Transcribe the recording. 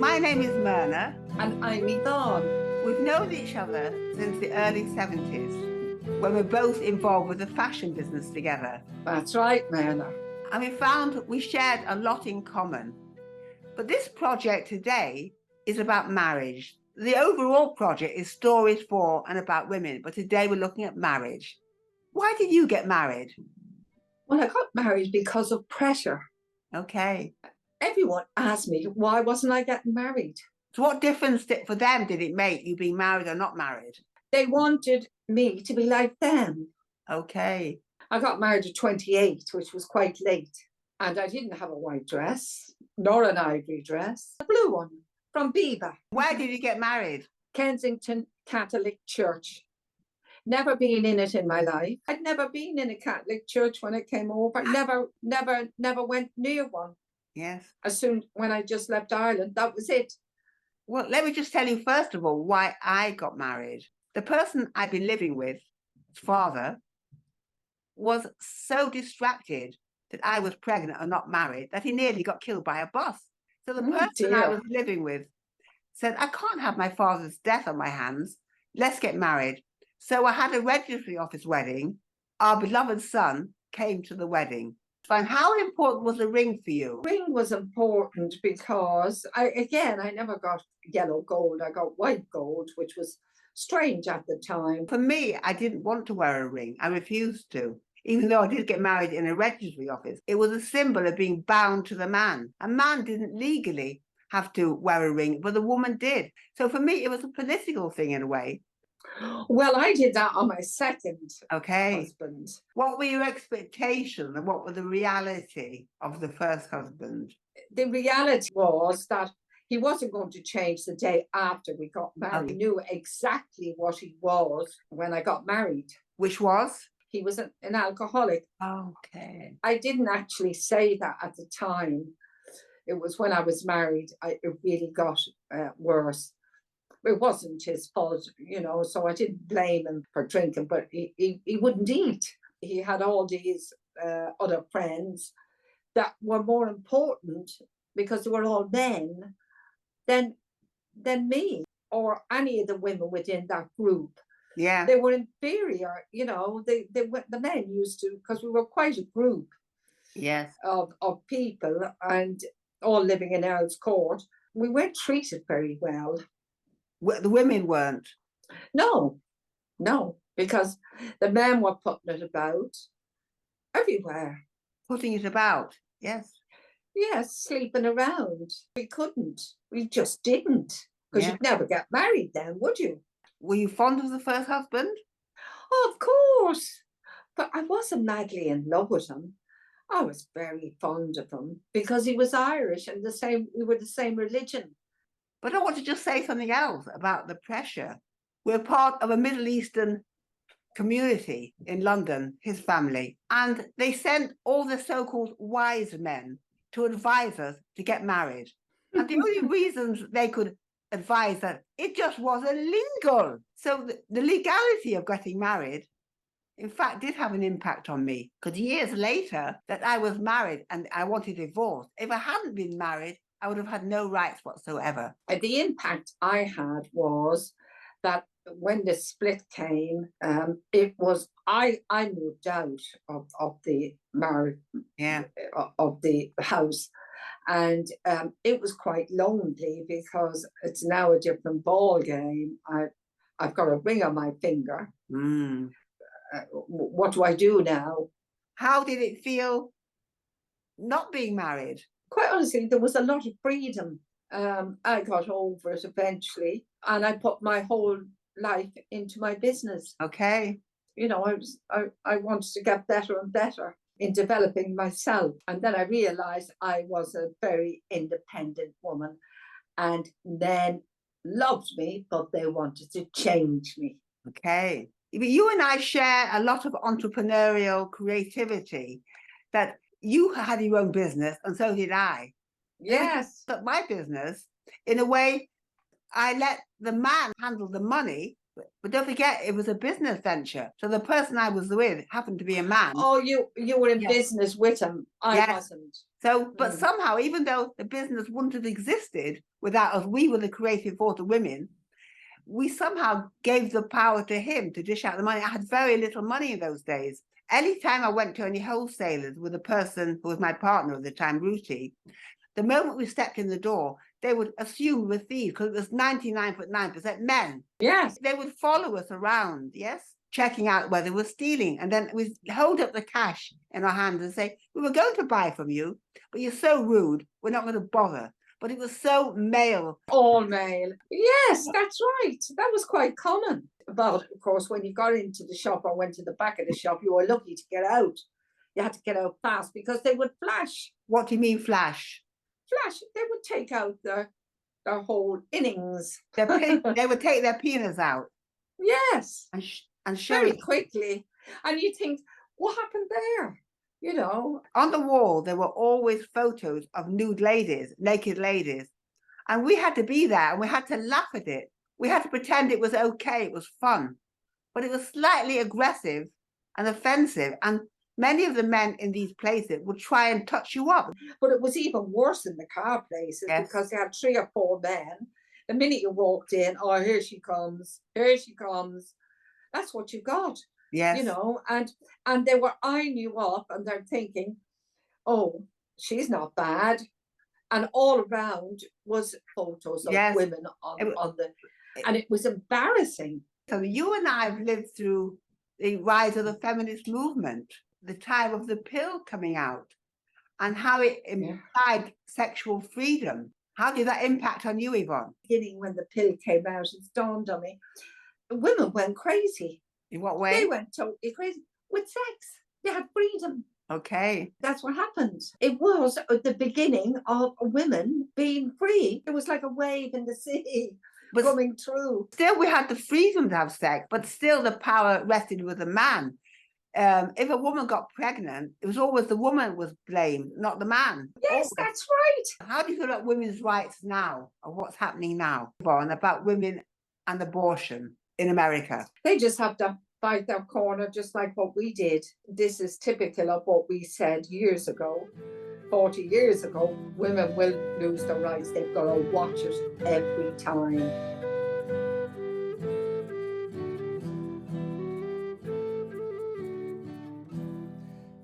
My name is Myrna. And I'm Yvonne. We've known each other since the early 70s, when we're both involved with a fashion business together. That's right, Myrna. And we found we shared a lot in common. But this project today is about marriage. The overall project is stories for and about women, but today we're looking at marriage. Why did you get married? Well, I got married because of pressure. Okay. Everyone asked me, why wasn't I getting married? So what difference for them did it make, you being married or not married? They wanted me to be like them. Okay. I got married at 28, which was quite late. And I didn't have a white dress, nor an ivory dress, a blue one from Beaver. Where did you get married? Kensington Catholic Church. Never been in it in my life. I'd never been in a Catholic church when I came over. Never went near one. Yes. As soon when I just left Ireland, that was it. Well, let me just tell you, first of all, why I got married. The person I'd been living with, his father, was so distracted that I was pregnant and not married that he nearly got killed by a bus. So the person I was living with said, I can't have my father's death on my hands. Let's get married. So I had a registry office wedding. Our beloved son came to the wedding. Fine. How important was the ring for you? Ring was important because I never got yellow gold. I got white gold, which was strange at the time. For me, I didn't want to wear a ring. I refused to. Even though I did get married in a registry office, it was a symbol of being bound to the man. A man didn't legally have to wear a ring, but the woman did. So for me, it was a political thing in a way. Well, I did that on my second husband. What were your expectations and what were the reality of the first husband? The reality was that he wasn't going to change the day after we got married. I knew exactly what he was when I got married. Which was? He was an alcoholic. Okay. I didn't actually say that at the time. It was when I was married, it really got worse. It wasn't his fault, so I didn't blame him for drinking, but he wouldn't eat. He had all these other friends that were more important because they were all men than me or any of the women within that group. Yeah. They were inferior, the men used to, because we were quite a group. Yes. Of people and all living in Earl's Court. We weren't treated very well. The women weren't? No, because the men were putting it about everywhere. Putting it about, yes. Yes, sleeping around. We couldn't. We just didn't. Because you'd never get married then, would you? Were you fond of the first husband? Oh, of course. But I wasn't madly in love with him. I was very fond of him because he was Irish and we were the same religion. But I want to just say something else about the pressure. We're part of a Middle Eastern community in London, his family, and they sent all the so-called wise men to advise us to get married. And the only reasons they could advise that it just wasn't legal. So the legality of getting married, in fact, did have an impact on me, because years later that I was married and I wanted divorce, if I hadn't been married, I would have had no rights whatsoever. The impact I had was that when the split came, it was I moved out of the marriage, of the house, and it was quite lonely because it's now a different ball game. I've got a ring on my finger. What do I do now? How did it feel not being married? Quite honestly, there was a lot of freedom. I got over it eventually, and I put my whole life into my business. Okay. I wanted to get better and better in developing myself. And then I realized I was a very independent woman, and then loved me, but they wanted to change me. Okay. You and I share a lot of entrepreneurial creativity, that you had your own business and so did I. Yes. But my business, in a way, I let the man handle the money But don't forget, it was a business venture. So the person I was with happened to be a man. Oh, you were in Yes. business with him. I Yes. wasn't. So, but Mm. somehow, even though the business wouldn't have existed without us, we were the creative force of women, we somehow gave the power to him to dish out the money. I had very little money in those days. Anytime I went to any wholesalers with a person who was my partner at the time, Ruthie, the moment we stepped in the door, they would assume we were thieves because it was 99.9% men. Yes. They would follow us around, yes, checking out whether we're stealing. And then we hold up the cash in our hands and say, we were going to buy from you, but you're so rude, we're not going to bother. But it was so male. All male. Yes, that's right. That was quite common. But of course, when you got into the shop or went to the back of the shop, you were lucky to get out. You had to get out fast because they would flash. What do you mean flash? Flash. They would take out their whole innings. They would take their penis out. Yes. And show very it quickly. And you think, what happened there? You know. On the wall, there were always photos of nude ladies, naked ladies. And we had to be there and we had to laugh at it. We had to pretend it was okay, it was fun. But it was slightly aggressive and offensive. And many of the men in these places would try and touch you up. But it was even worse in the car places because they had 3 or 4 men. The minute you walked in, oh, here she comes, here she comes. That's what you got. Yes. You know, and they were eyeing you up and they're thinking, oh, she's not bad. And all around was photos of women on the, and it was embarrassing. So you and I have lived through the rise of the feminist movement, the time of the pill coming out, and how it implied sexual freedom. How did that impact on you, Yvonne? Beginning when the pill came out, it's dawned on me. Women went crazy. In what way? They went totally crazy with sex. They had freedom. Okay. That's what happened. It was the beginning of women being free. It was like a wave in the sea coming through. Still, we had the freedom to have sex, but still the power rested with the man. If a woman got pregnant, it was always the woman was blamed, not the man. Yes, always. That's right. How do you feel about women's rights now, or what's happening now, Yvonne, about women and abortion in America? They just have to fight their corner, just like what we did. This is typical of what we said years ago. 40 years ago, women will lose their rights. They've got to watch it every time.